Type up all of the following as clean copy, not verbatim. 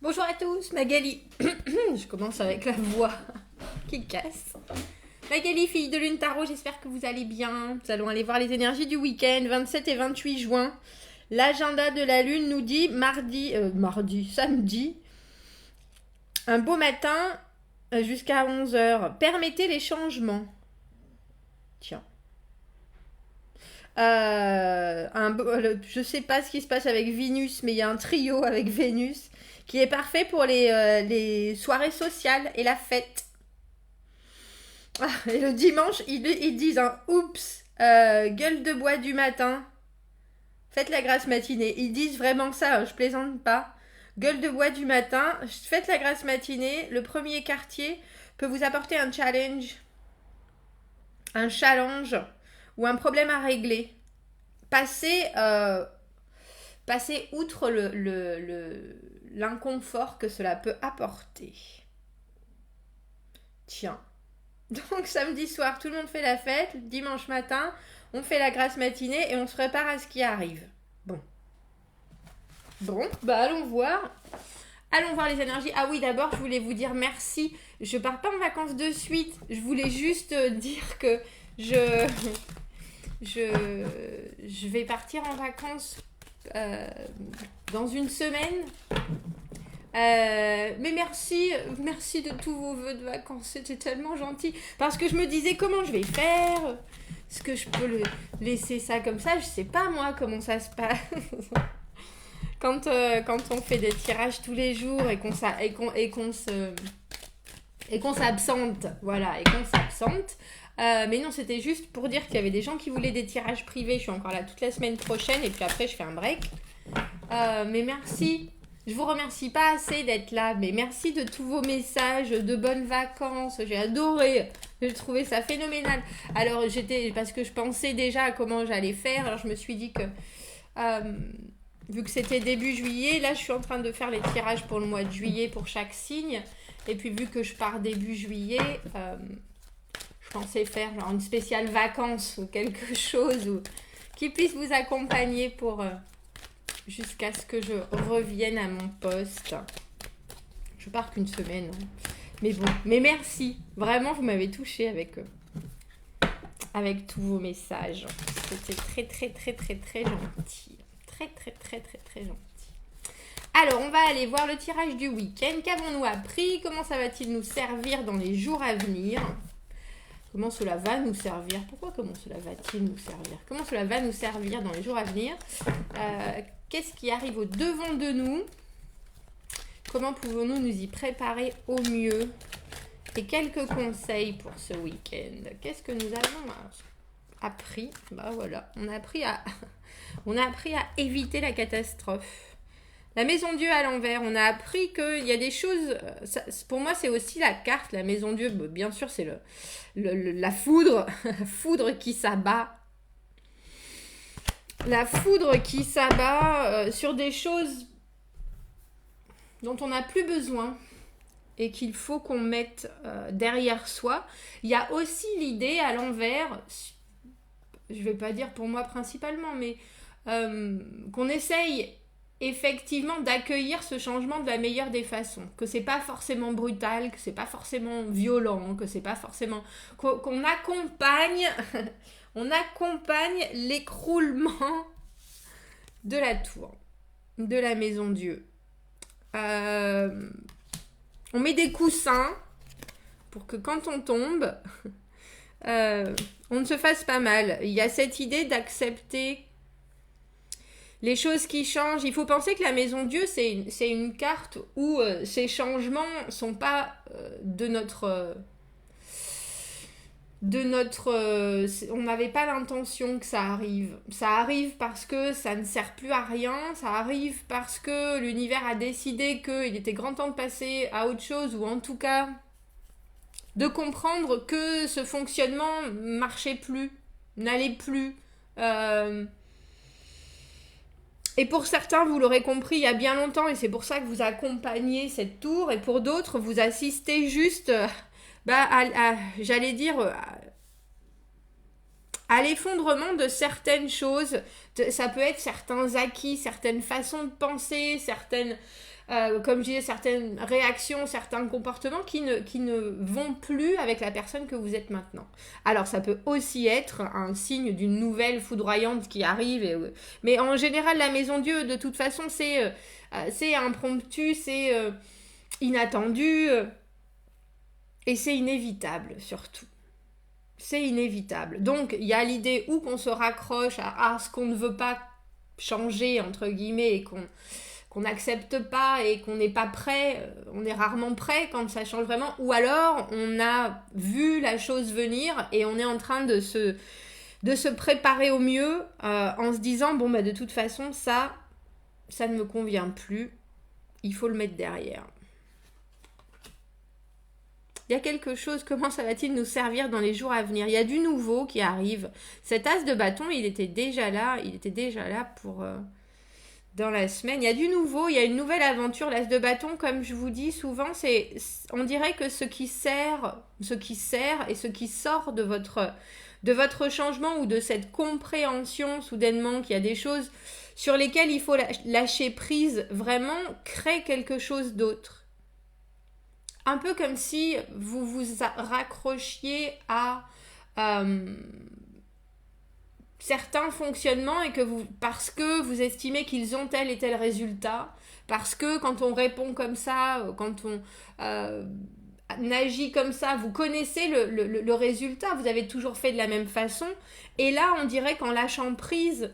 Bonjour à tous, Magali. Je commence avec la voix qui casse. Magali, fille de Lune Tarot, j'espère que vous allez bien. Nous allons aller voir les énergies du week-end, 27 et 28 juin. L'agenda de la Lune nous dit samedi, un beau matin jusqu'à 11h. Permettez les changements. Tiens. Je sais pas ce qui se passe avec Vénus, mais il y a un trio avec Vénus qui est parfait pour les soirées sociales et la fête. Et le dimanche, ils disent oups, gueule de bois du matin, faites la grasse matinée. Ils disent vraiment ça, je plaisante pas. Gueule de bois du matin, faites la grasse matinée. Le premier quartier peut vous apporter un challenge ou un problème à régler. Passez outre l'inconfort que cela peut apporter. Tiens. Donc samedi soir, tout le monde fait la fête. Dimanche matin, on fait la grasse matinée et on se prépare à ce qui arrive. Bon, allons voir. Allons voir les énergies. Ah oui, d'abord, je voulais vous dire merci. Je pars pas en vacances de suite. Je voulais juste dire que je vais partir en vacances dans une semaine. Mais merci de tous vos vœux de vacances, c'était tellement gentil. Parce que je me disais comment je vais faire. Est-ce que je peux laisser ça comme ça? Je sais pas moi comment ça se passe. Quand on fait des tirages tous les jours et qu'on s'absente, voilà, et qu'on s'absente. Mais non, c'était juste pour dire qu'il y avait des gens qui voulaient des tirages privés. Je suis encore là toute la semaine prochaine et puis après je fais un break. Mais merci. Je vous remercie pas assez d'être là, mais merci de tous vos messages, de bonnes vacances. J'ai adoré. J'ai trouvé ça phénoménal. Alors parce que je pensais déjà à comment j'allais faire. Alors je me suis dit que vu que c'était début juillet, là je suis en train de faire les tirages pour le mois de juillet pour chaque signe. Et puis vu que je pars début juillet, je pensais faire genre une spéciale vacances ou quelque chose qui puisse vous accompagner pour jusqu'à ce que je revienne à mon poste. Je pars qu'une semaine. Mais bon, mais merci. Vraiment, vous m'avez touchée avec tous vos messages. C'était très, très, très, très, très gentil. Très, très, très, très, très gentil. Alors, on va aller voir le tirage du week-end. Qu'avons-nous appris? Comment ça va-t-il nous servir dans les jours à venir? Comment cela va nous servir? Pourquoi comment cela va-t-il nous servir? Comment cela va nous servir dans les jours à venir? Qu'est-ce qui arrive au devant de nous? Comment pouvons-nous nous y préparer au mieux? Et quelques conseils pour ce week-end. Qu'est-ce que nous avons appris? Voilà, on a appris à éviter la catastrophe. La maison Dieu à l'envers, on a appris qu'il y a des choses... pour moi, c'est aussi la carte, la maison Dieu. Bien sûr, c'est la foudre, la foudre qui s'abat. La foudre qui s'abat sur des choses dont on n'a plus besoin et qu'il faut qu'on mette derrière soi. Il y a aussi l'idée à l'envers, je ne vais pas dire pour moi principalement, mais qu'on essaye effectivement d'accueillir ce changement de la meilleure des façons, que c'est pas forcément brutal, que c'est pas forcément violent, que c'est pas forcément qu'on accompagne on accompagne l'écroulement de la tour, de la maison Dieu. On met des coussins pour que quand on tombe on ne se fasse pas mal. Il y a cette idée d'accepter les choses qui changent. Il faut penser que la maison Dieu, c'est une carte où ces changements ne sont pas de notre... on n'avait pas l'intention que ça arrive. Ça arrive parce que ça ne sert plus à rien. Ça arrive parce que l'univers a décidé qu'il était grand temps de passer à autre chose, ou en tout cas de comprendre que ce fonctionnement marchait plus, n'allait plus. Et pour certains, vous l'aurez compris il y a bien longtemps, et c'est pour ça que vous accompagnez cette tour, et pour d'autres, vous assistez juste, j'allais dire, à l'effondrement de certaines choses. Ça peut être certains acquis, certaines façons de penser, certaines comme je disais, certaines réactions, certains comportements qui ne vont plus avec la personne que vous êtes maintenant. Alors, ça peut aussi être un signe d'une nouvelle foudroyante qui arrive. Mais en général, la Maison Dieu, de toute façon, c'est impromptu, c'est inattendu. Et c'est inévitable, surtout. C'est inévitable. Donc, il y a l'idée où qu'on se raccroche à ce qu'on ne veut pas changer, entre guillemets, et qu'on n'accepte pas et qu'on n'est pas prêt, on est rarement prêt quand ça change vraiment, ou alors on a vu la chose venir et on est en train de se préparer au mieux en se disant, bon, bah, de toute façon, ça ne me convient plus, il faut le mettre derrière. Il y a quelque chose, comment ça va-t-il nous servir dans les jours à venir? Il y a du nouveau qui arrive. Cet as de bâton, il était déjà là pour dans la semaine. Il y a du nouveau, il y a une nouvelle aventure. L'as de bâton, comme je vous dis souvent, on dirait que ce qui sert et ce qui sort de votre changement ou de cette compréhension soudainement qu'il y a des choses sur lesquelles il faut lâcher prise, vraiment crée quelque chose d'autre. Un peu comme si vous vous raccrochiez à certains fonctionnements et parce que vous estimez qu'ils ont tel et tel résultat, parce que quand on répond comme ça, quand on agit comme ça, vous connaissez le résultat, vous avez toujours fait de la même façon. Et là, on dirait qu'en lâchant prise,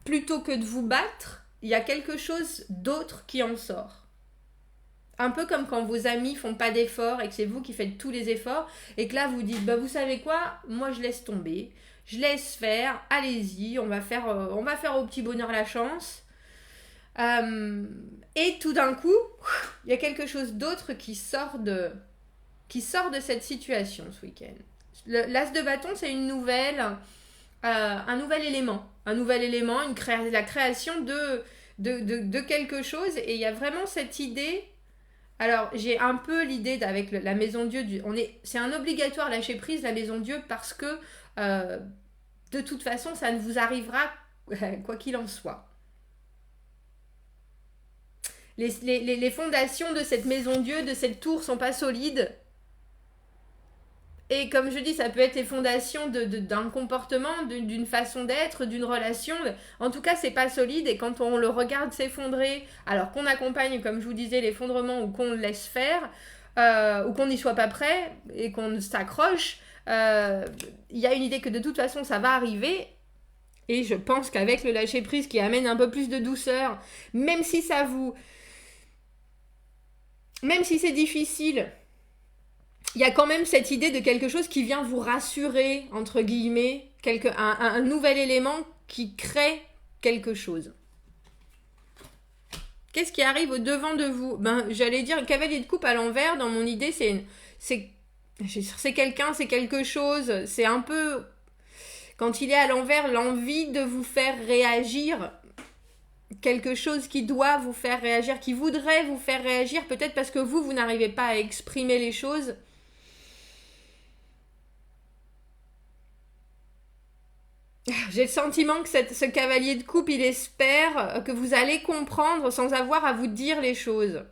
plutôt que de vous battre, il y a quelque chose d'autre qui en sort. Un peu comme quand vos amis font pas d'efforts et que c'est vous qui faites tous les efforts et que là vous dites, bah vous savez quoi, moi je laisse tomber, je laisse faire, allez-y, on va faire au petit bonheur la chance. Et tout d'un coup, il y a quelque chose d'autre qui sort de cette situation ce week-end. L'as de bâton, c'est une nouvelle... un nouvel élément, la création de quelque chose, et il y a vraiment cette idée. Alors j'ai un peu l'idée avec la Maison Dieu, c'est un obligatoire lâcher prise, la Maison Dieu, parce que de toute façon ça ne vous arrivera quoi qu'il en soit. Les fondations de cette Maison Dieu, de cette tour sont pas solides. Et comme je dis, ça peut être les fondations d'un comportement, d'une façon d'être, d'une relation. En tout cas, c'est pas solide. Et quand on le regarde s'effondrer, alors qu'on accompagne, comme je vous disais, l'effondrement ou qu'on le laisse faire, ou qu'on n'y soit pas prêt et qu'on s'accroche, il y a une idée que de toute façon, ça va arriver. Et je pense qu'avec le lâcher-prise qui amène un peu plus de douceur, même si c'est difficile, il y a quand même cette idée de quelque chose qui vient vous rassurer, entre guillemets, un nouvel élément qui crée quelque chose. Qu'est-ce qui arrive au devant de vous? J'allais dire, cavalier de coupe à l'envers, dans mon idée, c'est quelqu'un, c'est quelque chose, c'est un peu, quand il est à l'envers, l'envie de vous faire réagir, quelque chose qui doit vous faire réagir, qui voudrait vous faire réagir, peut-être parce que vous n'arrivez pas à exprimer les choses. J'ai le sentiment que ce cavalier de coupe, il espère que vous allez comprendre sans avoir à vous dire les choses.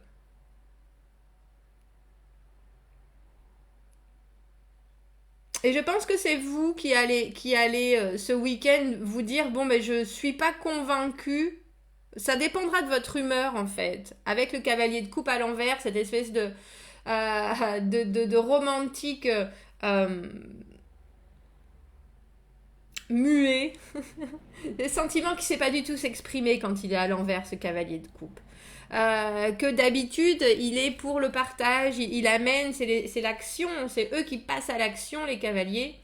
Et je pense que c'est vous qui allez ce week-end vous dire, bon, mais je suis pas convaincue. Ça dépendra de votre humeur, en fait. Avec le cavalier de coupe à l'envers, cette espèce de romantique... muet, le sentiment qu'il ne sait pas du tout s'exprimer quand il est à l'envers, ce cavalier de coupe. Que d'habitude, il est pour le partage, il amène, c'est l'action, c'est eux qui passent à l'action, les cavaliers.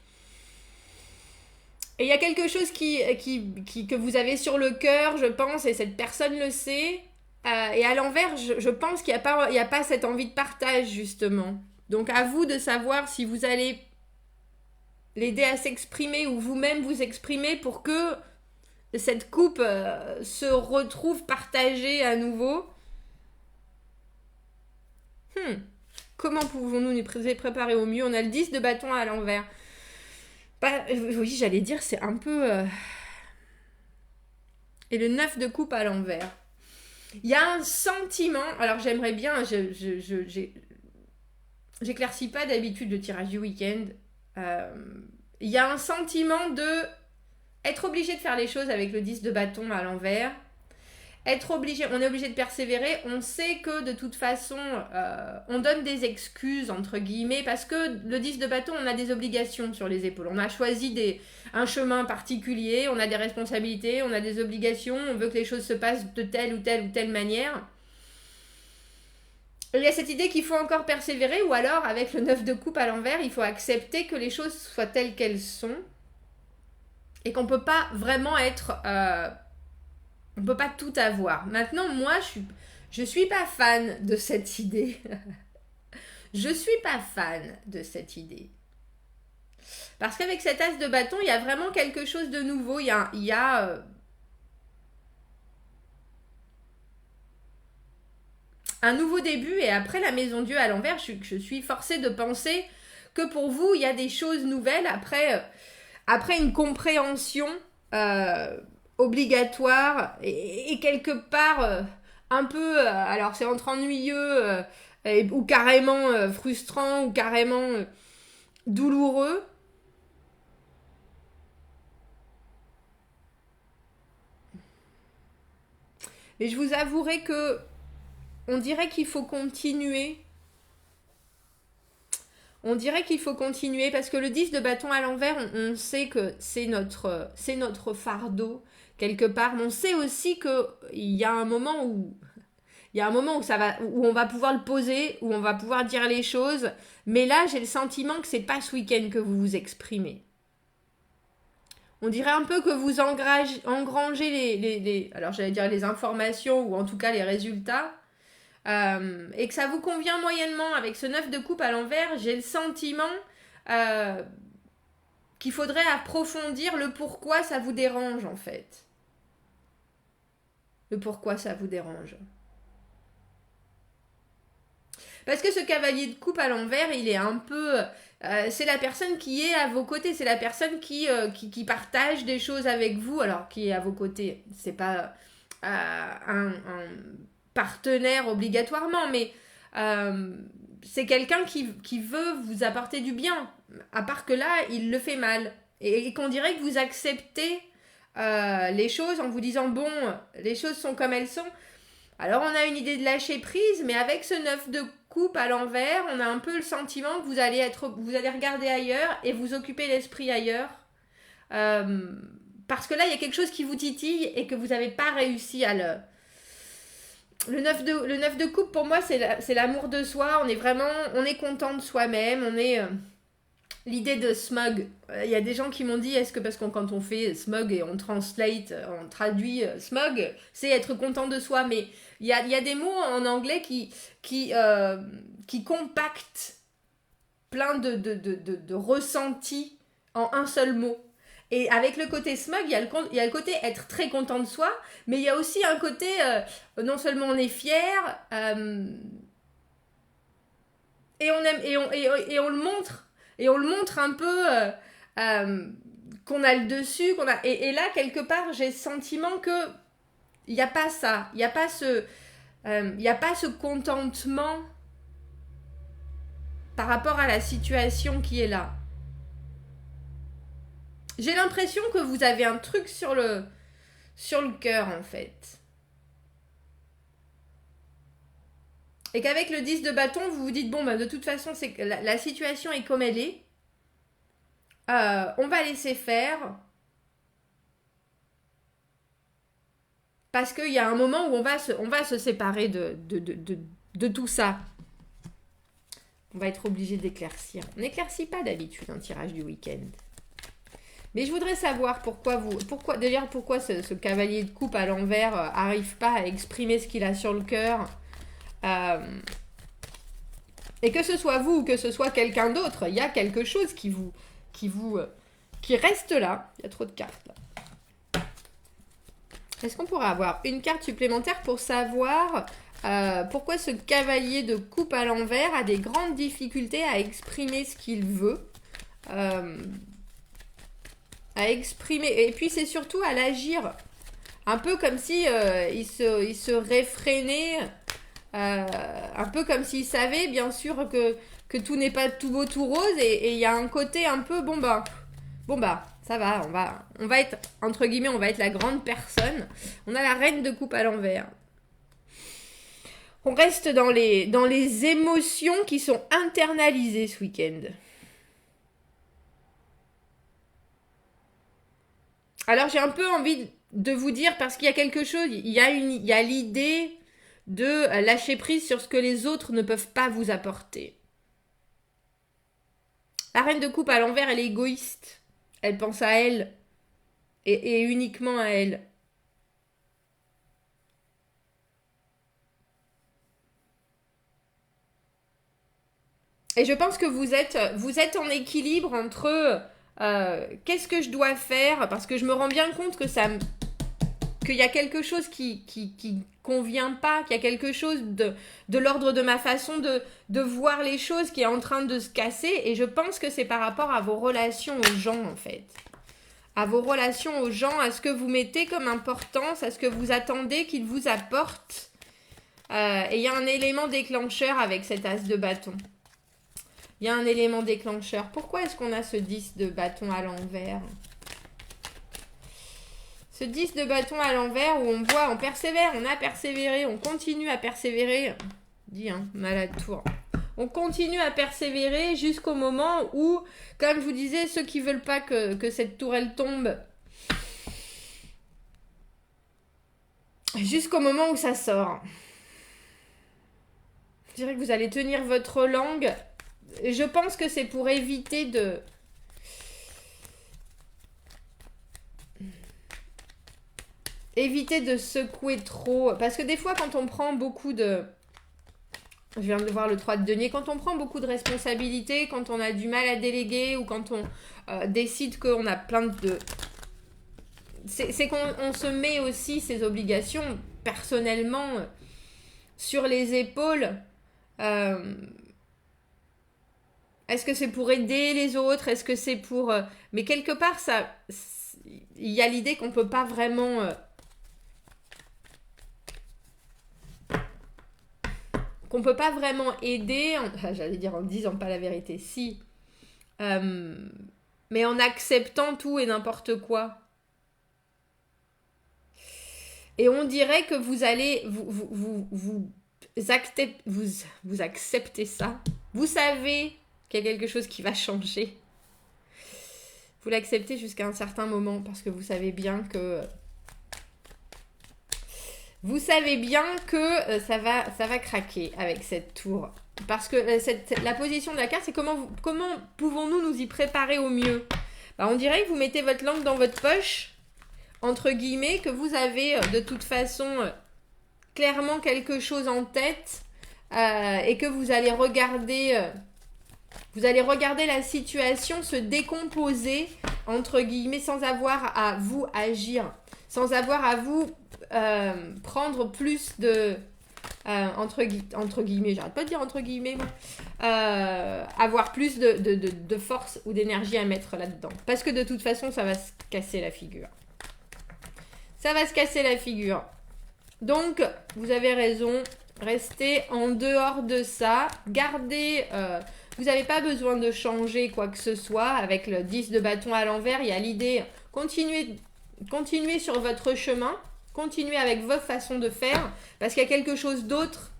Et il y a quelque chose que vous avez sur le cœur, je pense, et cette personne le sait. Et à l'envers, je pense qu'il n'y a pas cette envie de partage, justement. Donc à vous de savoir si vous allez l'aider à s'exprimer ou vous-même vous exprimer pour que cette coupe se retrouve partagée à nouveau. Comment pouvons-nous nous préparer au mieux? On a le 10 de bâton à l'envers. Oui, j'allais dire, c'est un peu... et le 9 de coupe à l'envers. Il y a un sentiment, alors j'aimerais bien, j'éclaircis pas d'habitude le tirage du week-end. Il y a un sentiment de être obligé de faire les choses avec le 10 de bâton à l'envers. On est obligé de persévérer. On sait que de toute façon, on donne des excuses, entre guillemets, parce que le 10 de bâton, on a des obligations sur les épaules. On a choisi un chemin particulier, on a des responsabilités, on a des obligations, on veut que les choses se passent de telle ou telle manière. Il y a cette idée qu'il faut encore persévérer, ou alors, avec le 9 de coupe à l'envers, il faut accepter que les choses soient telles qu'elles sont, et qu'on ne peut pas vraiment être... on ne peut pas tout avoir. Maintenant, moi, je suis pas fan de cette idée. Je suis pas fan de cette idée. Parce qu'avec cet as de bâton, il y a vraiment quelque chose de nouveau. Il y a un nouveau début, et après la maison Dieu à l'envers, je suis forcée de penser que pour vous, il y a des choses nouvelles après une compréhension obligatoire et quelque part un peu, alors c'est entre ennuyeux ou carrément frustrant ou carrément douloureux. Mais je vous avouerai que on dirait qu'il faut continuer. On dirait qu'il faut continuer parce que le 10 de bâton à l'envers, on sait que c'est notre fardeau quelque part. Mais on sait aussi qu'il y a un moment où où on va pouvoir le poser, où on va pouvoir dire les choses. Mais là, j'ai le sentiment que c'est pas ce week-end que vous vous exprimez. On dirait un peu que vous engrangez alors j'allais dire les informations ou en tout cas les résultats. Et que ça vous convient moyennement avec ce 9 de coupe à l'envers, j'ai le sentiment qu'il faudrait approfondir le pourquoi ça vous dérange en fait. Le pourquoi ça vous dérange. Parce que ce cavalier de coupe à l'envers, il est un peu... c'est la personne qui est à vos côtés, c'est la personne qui partage des choses avec vous, alors qui est à vos côtés. C'est pas un partenaire obligatoirement, mais c'est quelqu'un qui veut vous apporter du bien, à part que là, il le fait mal. Et qu'on dirait que vous acceptez les choses en vous disant, bon, les choses sont comme elles sont. Alors on a une idée de lâcher prise, mais avec ce 9 de coupe à l'envers, on a un peu le sentiment que vous allez regarder ailleurs et vous occuper l'esprit ailleurs. Parce que là, il y a quelque chose qui vous titille et que vous n'avez pas réussi à le... Le 9 de coupe, pour moi, c'est l'amour de soi. On est content de soi-même. On est... l'idée de smug. Il y a des gens qui m'ont dit, est-ce que parce que quand on fait smug et on traduit smug, c'est être content de soi. Mais il y a des mots en anglais qui compactent plein de ressentis en un seul mot. Et avec le côté smug, il y a le côté être très content de soi, mais il y a aussi un côté, non seulement on est fier, et on aime, et on le montre. Et on le montre un peu qu'on a le dessus, et là, quelque part, j'ai le sentiment que il n'y a pas ça. Il n'y a pas ce contentement par rapport à la situation qui est là. J'ai l'impression que vous avez un truc sur le cœur, en fait. Et qu'avec le 10 de bâton, vous vous dites, bon, bah, de toute façon, la situation est comme elle est. On va laisser faire. Parce qu'il y a un moment où on va se séparer de tout ça. On va être obligé d'éclaircir. On n'éclaircit pas d'habitude un tirage du week-end. Mais je voudrais savoir pourquoi ce cavalier de coupe à l'envers arrive pas à exprimer ce qu'il a sur le cœur. Et que ce soit vous ou que ce soit quelqu'un d'autre, il y a quelque chose qui reste là. Il y a trop de cartes là. Est-ce qu'on pourrait avoir une carte supplémentaire pour savoir pourquoi ce cavalier de coupe à l'envers a des grandes difficultés à exprimer ce qu'il veut, à exprimer, et puis c'est surtout à l'agir Un peu comme si il se réfrénait, un peu comme s'il savait bien sûr que tout n'est pas tout beau tout rose et il y a un côté un peu bon bah ça va, on va être entre guillemets, on va être la grande personne. On a la reine de coupe à l'envers. On reste dans les émotions qui sont internalisées ce week-end. Alors j'ai un peu envie de vous dire, parce qu'il y a quelque chose, il y a l'idée de lâcher prise sur ce que les autres ne peuvent pas vous apporter. La reine de coupe à l'envers, elle est égoïste. Elle pense à elle et uniquement à elle. Et je pense que vous êtes en équilibre entre qu'est-ce que je dois faire, parce que je me rends bien compte qu'il y a quelque chose qui convient pas, qu'il y a quelque chose de l'ordre de ma façon de voir les choses qui est en train de se casser. Et je pense que c'est par rapport à vos relations aux gens, en fait. À vos relations aux gens, à ce que vous mettez comme importance, à ce que vous attendez qu'ils vous apportent. Et il y a un élément déclencheur avec cet as de bâton. Il y a un élément déclencheur. Pourquoi est-ce qu'on a ce 10 de bâton à l'envers ? Ce 10 de bâton à l'envers où on voit, on persévère, on a persévéré, on continue à persévérer. Dis, hein, malade tour. On continue à persévérer jusqu'au moment où, comme je vous disais, ceux qui veulent pas que cette tourelle tombe, jusqu'au moment où ça sort. Je dirais que vous allez tenir votre langue. Je pense que c'est pour éviter de... Éviter de secouer trop. Parce que des fois, quand on prend beaucoup de... Je viens de voir le 3 de denier. Quand on prend beaucoup de responsabilités, quand on a du mal à déléguer ou quand on décide qu'on a plein de... C'est qu'on se met aussi ses obligations personnellement sur les épaules. Est-ce que c'est pour aider les autres? Est-ce que c'est pour... Mais quelque part, ça... Il y a l'idée qu'on peut pas vraiment... qu'on peut pas vraiment aider, j'allais dire en disant pas la vérité, si, mais en acceptant tout et n'importe quoi. Et on dirait que vous allez, vous acceptez ça. Vous savez qu'il y a quelque chose qui va changer. Vous l'acceptez jusqu'à un certain moment parce que vous savez bien que... Vous savez bien que ça va craquer avec cette tour. Parce que la position de la carte, c'est comment pouvons-nous nous y préparer au mieux. On dirait que vous mettez votre langue dans votre poche, entre guillemets, que vous avez de toute façon clairement quelque chose en tête et que vous allez regarder la situation se décomposer, entre guillemets, sans avoir à vous agir, sans avoir à vous... prendre plus de entre guillemets, j'arrête pas de dire entre guillemets, avoir plus de force ou d'énergie à mettre là-dedans. Parce que de toute façon, ça va se casser la figure. Ça va se casser la figure. Donc, vous avez raison, restez en dehors de ça. Gardez... vous n'avez pas besoin de changer quoi que ce soit. Avec le 10 de bâton à l'envers, il y a l'idée, continuez sur votre chemin. Continuez avec votre façon de faire, parce qu'il y a quelque chose d'autre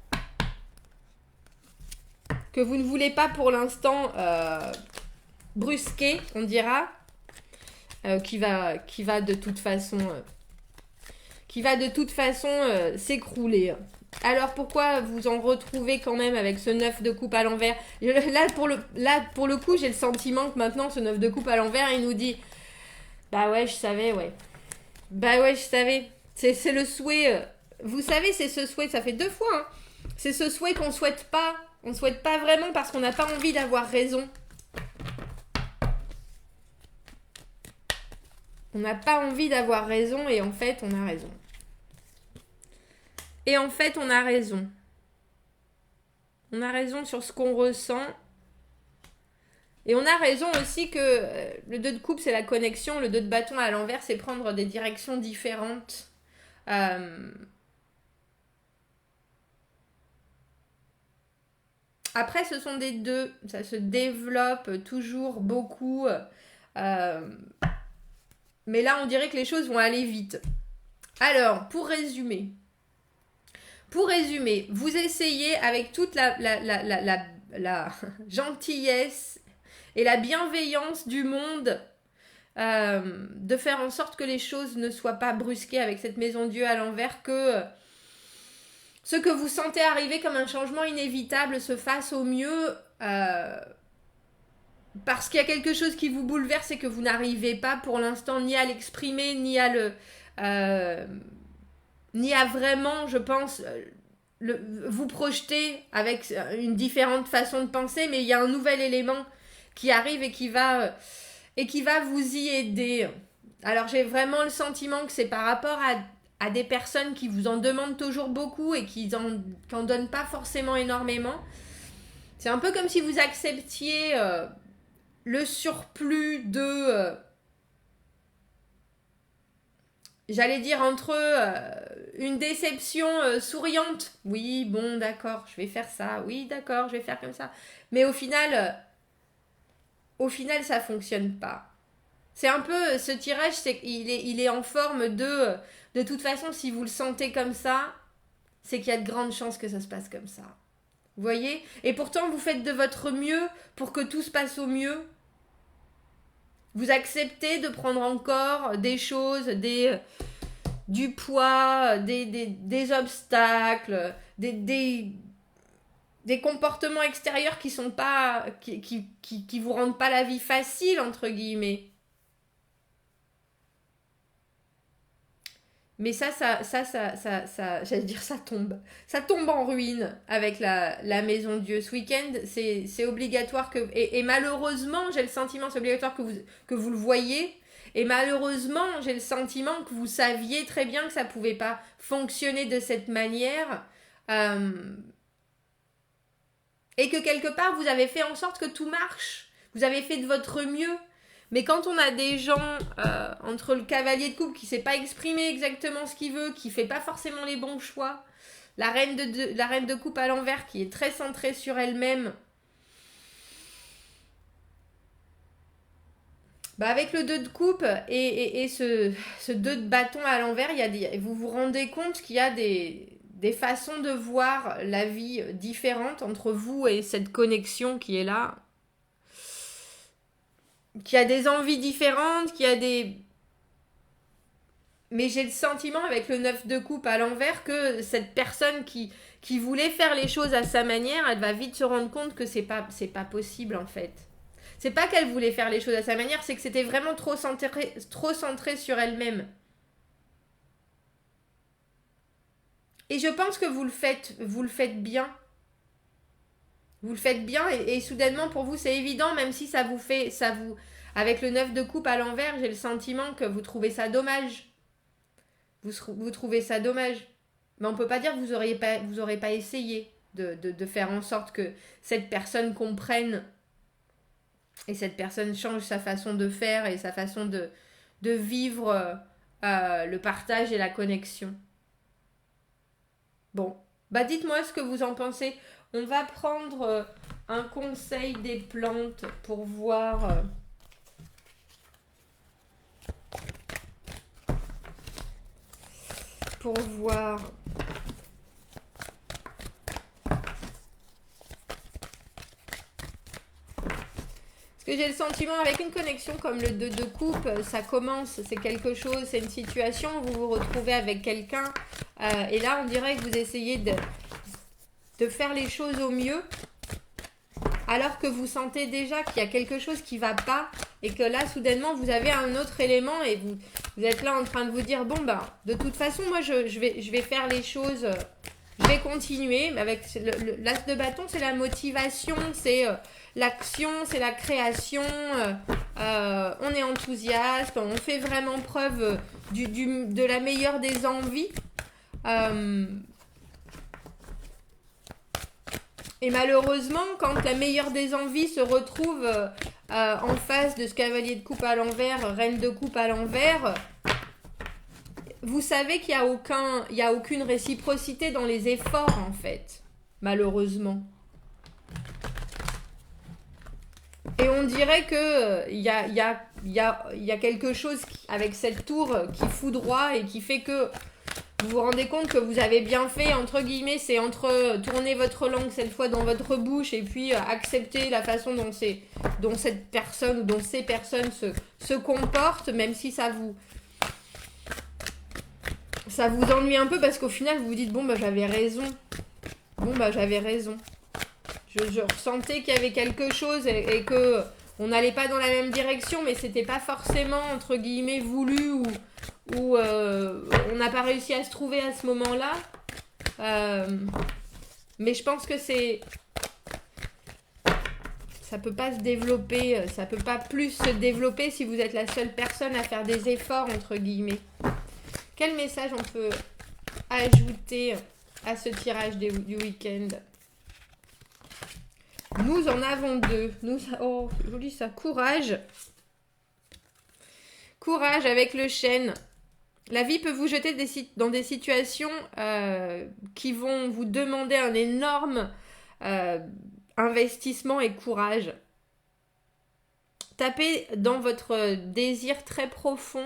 que vous ne voulez pas pour l'instant brusquer, on dira, qui va de toute façon s'écrouler. Alors pourquoi vous en retrouvez quand même avec ce 9 de coupe à l'envers? Là pour le coup, j'ai le sentiment que maintenant ce 9 de coupe à l'envers, il nous dit bah ouais, je savais, ouais. Bah ouais, je savais. C'est le souhait, vous savez, c'est ce souhait, ça fait 2 fois, hein. C'est ce souhait qu'on souhaite pas. On souhaite pas vraiment parce qu'on n'a pas envie d'avoir raison. On n'a pas envie d'avoir raison et en fait, on a raison. Et en fait, on a raison. On a raison sur ce qu'on ressent. Et on a raison aussi que le 2 de coupe, c'est la connexion. Le 2 de bâton à l'envers, c'est prendre des directions différentes. Après, ce sont des deux. Ça se développe toujours beaucoup. Mais là, on dirait que les choses vont aller vite. Alors, pour résumer, vous essayez avec toute la gentillesse et la bienveillance du monde de faire en sorte que les choses ne soient pas brusquées avec cette maison Dieu à l'envers, que ce que vous sentez arriver comme un changement inévitable se fasse au mieux, parce qu'il y a quelque chose qui vous bouleverse et que vous n'arrivez pas pour l'instant ni à l'exprimer, ni à vraiment, je pense, vous projeter avec une différente façon de penser, mais il y a un nouvel élément qui arrive et qui va vous y aider. Alors j'ai vraiment le sentiment que c'est par rapport à des personnes qui vous en demandent toujours beaucoup et qui en donnent pas forcément énormément. C'est un peu comme si vous acceptiez le surplus de... j'allais dire entre une déception souriante. Oui, bon, d'accord, je vais faire ça. Oui, d'accord, je vais faire comme ça. Mais au final, ça fonctionne pas. C'est un peu, ce tirage, il est en forme de toute façon, si vous le sentez comme ça, c'est qu'il y a de grandes chances que ça se passe comme ça. Vous voyez ? Et pourtant, vous faites de votre mieux pour que tout se passe au mieux. Vous acceptez de prendre encore des choses, du poids, des obstacles, des comportements extérieurs qui sont pas, qui vous rendent pas la vie facile, entre guillemets. Mais ça, j'allais dire, ça tombe. Ça tombe en ruine avec la maison Dieu. Ce week-end, c'est obligatoire que... Et malheureusement, j'ai le sentiment, c'est obligatoire que vous le voyez. Et malheureusement, j'ai le sentiment que vous saviez très bien que ça ne pouvait pas fonctionner de cette manière. Et que quelque part, vous avez fait en sorte que tout marche. Vous avez fait de votre mieux. Mais quand on a des gens entre le cavalier de coupe qui ne sait pas exprimer exactement ce qu'il veut, qui ne fait pas forcément les bons choix, la reine de coupe à l'envers qui est très centrée sur elle-même, avec le 2 de coupe et ce 2 de bâton à l'envers, vous vous rendez compte qu'il y a des façons de voir la vie différentes entre vous et cette connexion qui est là. Qu'il y a des envies différentes, qu'il y a des... Mais j'ai le sentiment avec le 9 de coupe à l'envers que cette personne qui voulait faire les choses à sa manière, elle va vite se rendre compte que c'est pas possible en fait. C'est pas qu'elle voulait faire les choses à sa manière, c'est que c'était vraiment trop centré sur elle-même. Et je pense que vous le faites bien. Vous le faites bien et soudainement pour vous c'est évident, même si avec le 9 de coupe à l'envers, j'ai le sentiment que vous trouvez ça dommage. Vous trouvez ça dommage. Mais on peut pas dire que vous aurez pas essayé de faire en sorte que cette personne comprenne et cette personne change sa façon de faire et sa façon de vivre le partage et la connexion. Bon, dites-moi ce que vous en pensez. On va prendre un conseil des plantes pour voir... Parce que j'ai le sentiment, avec une connexion comme le 2 de coupe, ça commence, c'est quelque chose, c'est une situation, vous vous retrouvez avec quelqu'un, et là on dirait que vous essayez de faire les choses au mieux, alors que vous sentez déjà qu'il y a quelque chose qui va pas, et que là, soudainement, vous avez un autre élément, et vous êtes là en train de vous dire, de toute façon, moi, je vais faire les choses, je vais continuer, avec l'as de bâton, c'est la motivation, c'est l'action, c'est la création, on est enthousiaste, on fait vraiment preuve de la meilleure des envies, et malheureusement, quand la meilleure des envies se retrouve en face de ce cavalier de coupe à l'envers, reine de coupe à l'envers, vous savez qu'il y a aucune réciprocité dans les efforts, en fait, malheureusement. Et on dirait que il y a quelque chose avec cette tour qui foudroie et qui fait que vous vous rendez compte que vous avez bien fait, entre guillemets, c'est entre tourner votre langue cette fois dans votre bouche et puis accepter la façon dont cette personne ou dont ces personnes se comportent, même si ça vous ennuie un peu parce qu'au final vous vous dites bon bah j'avais raison. Je ressentais qu'il y avait quelque chose et que on n'allait pas dans la même direction, mais c'était pas forcément entre guillemets voulu ou on n'a pas réussi à se trouver à ce moment-là. Mais je pense que ça peut pas se développer, ça peut pas plus se développer si vous êtes la seule personne à faire des efforts entre guillemets. Quel message on peut ajouter à ce tirage du week-end? Nous en avons deux. Oh, c'est joli ça. Courage. Courage avec le chêne. La vie peut vous jeter dans des situations qui vont vous demander un énorme investissement et courage. Tapez dans votre désir très profond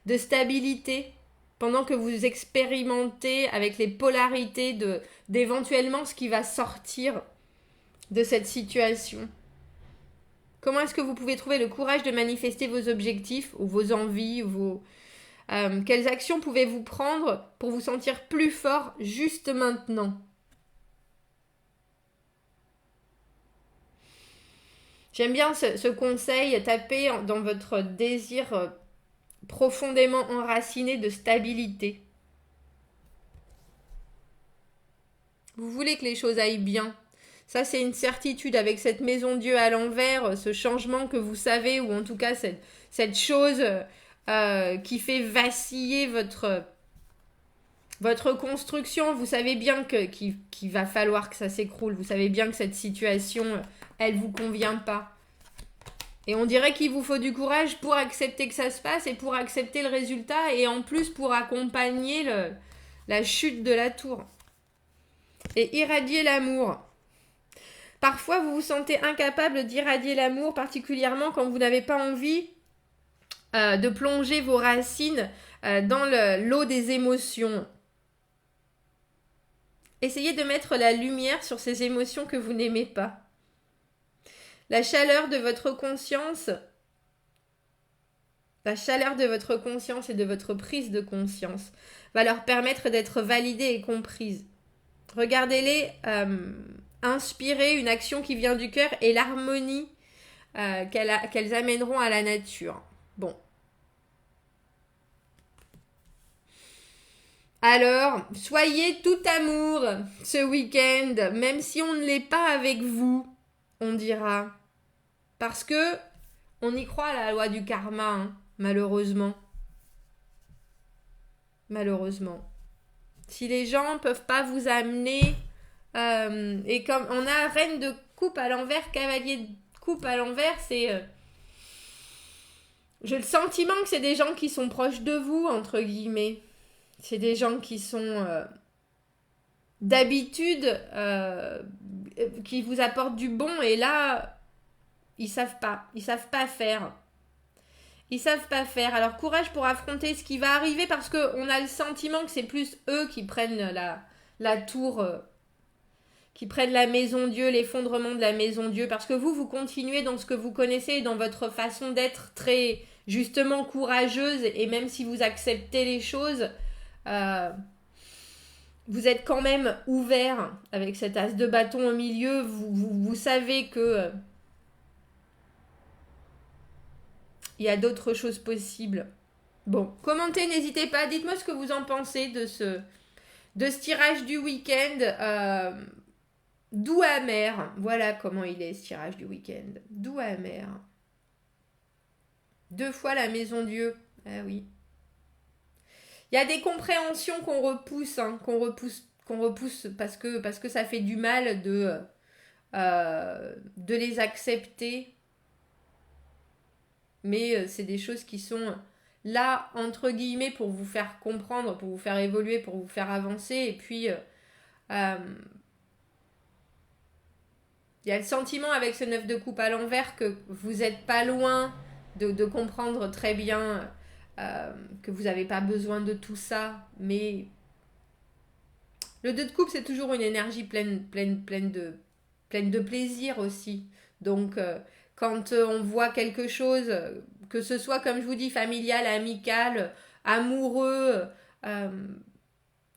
de stabilité pendant que vous expérimentez avec les polarités d'éventuellement ce qui va sortir de cette situation. Comment est-ce que vous pouvez trouver le courage de manifester vos objectifs ou vos envies ou quelles actions pouvez-vous prendre pour vous sentir plus fort juste maintenant? J'aime bien ce conseil, tapez dans votre désir profondément enraciné de stabilité. Vous voulez que les choses aillent bien. Ça, c'est une certitude avec cette maison Dieu à l'envers, ce changement que vous savez, ou en tout cas cette chose qui fait vaciller votre construction. Vous savez bien qu'il va falloir que ça s'écroule. Vous savez bien que cette situation, elle vous convient pas. Et on dirait qu'il vous faut du courage pour accepter que ça se passe et pour accepter le résultat et en plus pour accompagner la chute de la tour. Et irradier l'amour. Parfois, vous vous sentez incapable d'irradier l'amour, particulièrement quand vous n'avez pas envie de plonger vos racines dans l'eau des émotions. Essayez de mettre la lumière sur ces émotions que vous n'aimez pas. La chaleur de votre conscience et de votre prise de conscience va leur permettre d'être validées et comprises. Regardez-les inspirer une action qui vient du cœur et l'harmonie qu'elles amèneront à la nature. Bon. Alors, soyez tout amour ce week-end, même si on ne l'est pas avec vous, on dira. Parce que on y croit à la loi du karma, hein, malheureusement. Malheureusement. Si les gens peuvent pas vous amener, et comme on a reine de coupe à l'envers, cavalier de coupe à l'envers, c'est... j'ai le sentiment que c'est des gens qui sont proches de vous, entre guillemets. C'est des gens qui sont d'habitude, qui vous apportent du bon, et là... Ils savent pas faire. Ils savent pas faire. Alors courage pour affronter ce qui va arriver parce qu'on a le sentiment que c'est plus eux qui prennent la tour, qui prennent la maison Dieu, l'effondrement de la maison Dieu. Parce que vous continuez dans ce que vous connaissez et dans votre façon d'être très justement courageuse. Et même si vous acceptez les choses, vous êtes quand même ouvert avec cet as de bâton au milieu. Vous savez que... il y a d'autres choses possibles. Bon, commentez, n'hésitez pas. Dites-moi ce que vous en pensez de ce tirage du week-end. Doux amer. Voilà comment il est, ce tirage du week-end. Doux amer. 2 fois la maison Dieu. Ah oui. Il y a des compréhensions qu'on repousse, hein, qu'on repousse parce que ça fait du mal de les accepter. Mais c'est des choses qui sont là, entre guillemets, pour vous faire comprendre, pour vous faire évoluer, pour vous faire avancer. Et puis, il y a le sentiment avec ce 9 de coupe à l'envers que vous n'êtes pas loin de comprendre très bien que vous n'avez pas besoin de tout ça. Mais le 2 de coupe, c'est toujours une énergie pleine de plaisir aussi. Donc, quand on voit quelque chose, que ce soit, comme je vous dis, familial, amical, amoureux,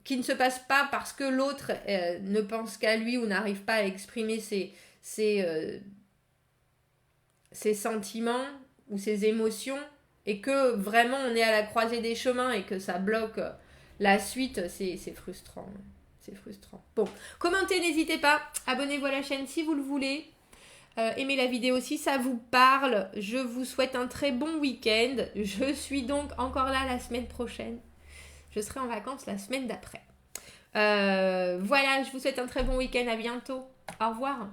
qui ne se passe pas parce que l'autre ne pense qu'à lui ou n'arrive pas à exprimer ses sentiments ou ses émotions, et que vraiment on est à la croisée des chemins et que ça bloque la suite, c'est frustrant. C'est frustrant. Bon, commentez, n'hésitez pas. Abonnez-vous à la chaîne si vous le voulez. Aimez la vidéo si ça vous parle. Je vous souhaite un très bon week-end. Je suis donc encore là la semaine prochaine. Je serai en vacances la semaine d'après. Voilà, je vous souhaite un très bon week-end. À bientôt. Au revoir.